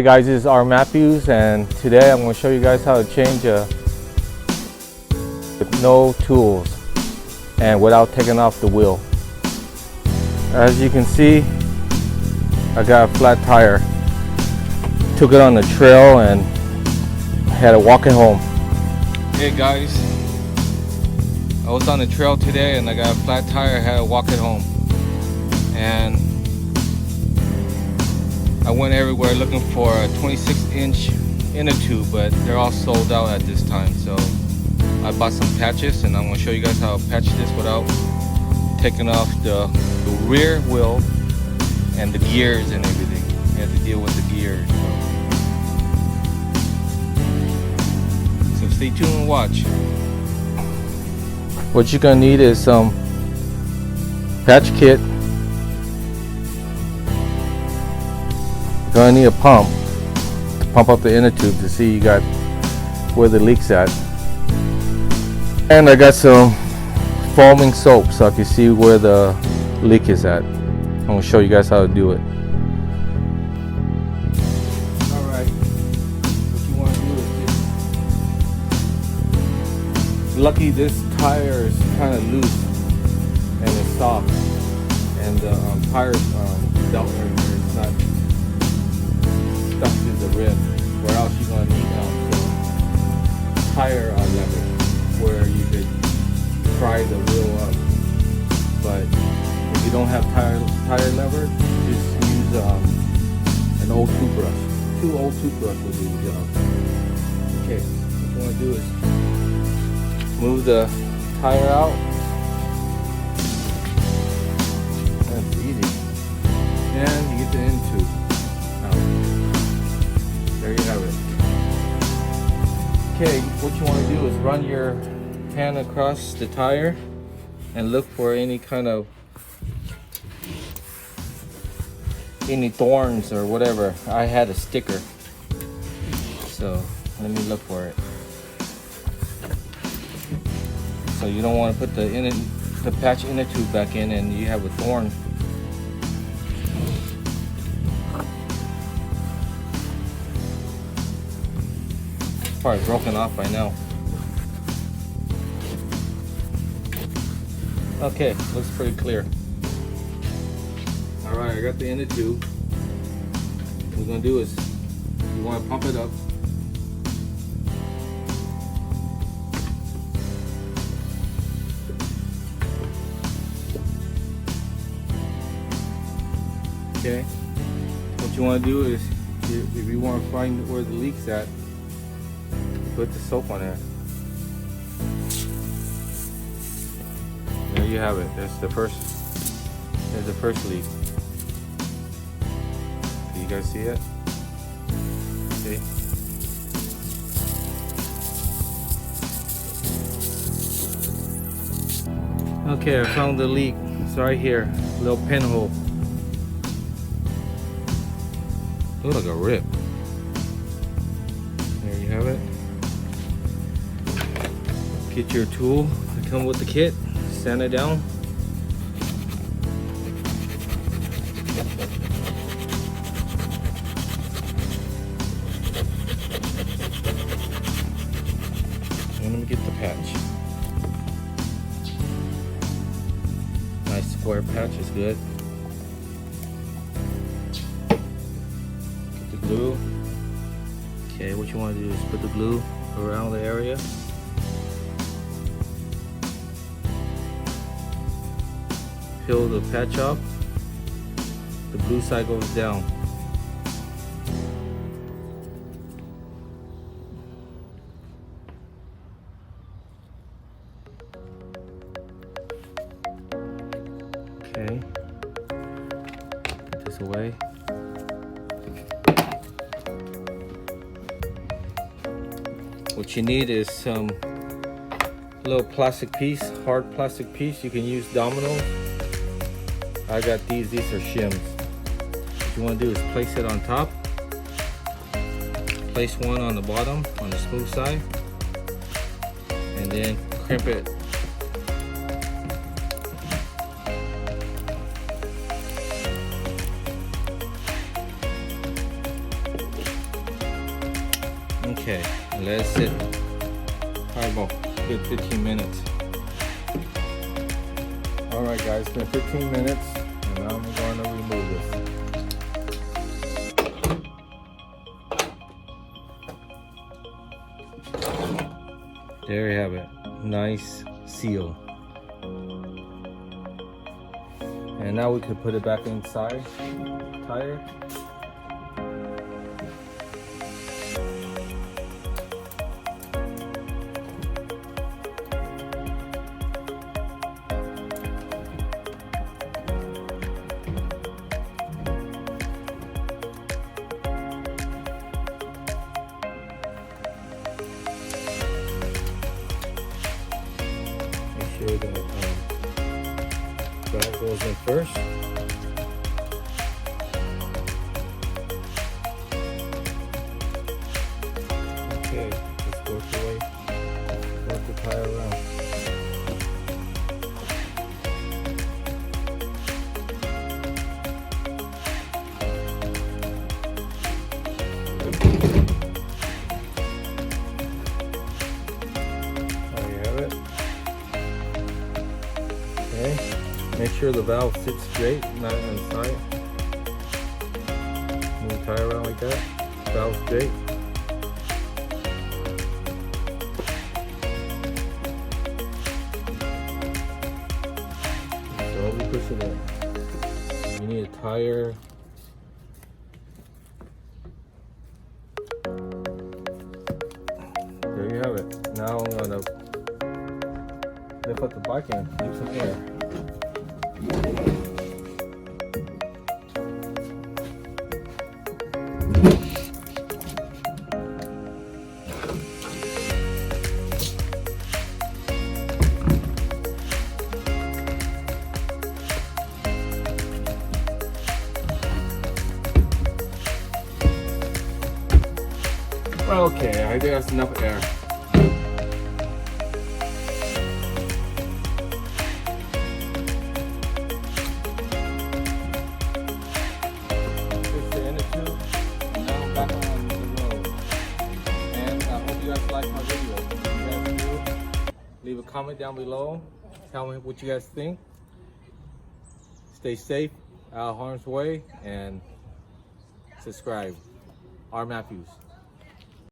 Hey guys, this is R. Matthews, and today I'm going to show you guys how to change with no tools and without taking off the wheel. As you can see, I got a flat tire. Took it on the trail and had to walk it home. Hey guys, I was on the trail today and I got a flat tire. I had to walk it home, and I went everywhere looking for a 26-inch inner tube, but they're all sold out at this time. So I bought some patches, and I'm going to show you guys how to patch this without taking off the rear wheel and the gears and everything. You have to deal with the gears. So stay tuned and watch. What you're going to need is some patch kit. You're gonna need a pump to pump up the inner tube to see you got where the leak's at. And I got some foaming soap so I can see where the leak is at. I'm gonna show you guys how to do it. Alright, what you wanna do is just, lucky this tire is kinda loose and it's soft, and the tire belt right here is not stuck to the rim, where else you're going to need some tire lever where you could pry the wheel up. But if you don't have tire lever, just use an old toothbrush. 2 old toothbrushes will do the job. Okay, what you want to do is move the tire out. That's easy. And you get the end tube out. There you have it. Okay, what you want to do is run your hand across the tire and look for any thorns or whatever. I had a sticker, so let me look for it. So you don't want to put the patch inner tube back in and you have a thorn. Probably broken off by now. Okay, looks pretty clear. Alright, I got the inner tube. What we're gonna do is you want to pump it up. Okay, what you want to do is, if you want to find where the leak's at, put the soap on there. There you have it. There's the first leak. Do you guys see it? See? Okay, I found the leak. It's right here. Little pinhole. Looks like a rip. There you have it. Get your tool that come with the kit, sand it down. And let me get the patch. Nice square patch is good. Get the glue. Okay, what you want to do is put the glue around the area. Peel the patch off. The blue side goes down. Okay. Put this away. What you need is some little plastic piece, hard plastic piece. You can use dominoes. I got these are shims. What you want to do is place it on top, place one on the bottom on the smooth side, and then crimp it Okay, let it sit probably about good 15 minutes. Alright guys, it's been 15 minutes and now I'm going to remove this. There you have it. Nice seal. And now we could put it back inside the tire. Make sure that valve goes in first. Okay, just work the way, work the tire around. There you have it. Okay, make sure the valve sits straight, not on the side. Move the tire around like that, valve straight. Slowly push it in. You need a tire. There you have it. Now I'm gonna lift up the bike and leave some air. Okay, I think that's enough air. It's the end of two. Now back on the road. And I hope you guys like my video. If you guys do, leave a comment down below. Tell me what you guys think. Stay safe, out of harm's way, and subscribe. R. Matthews.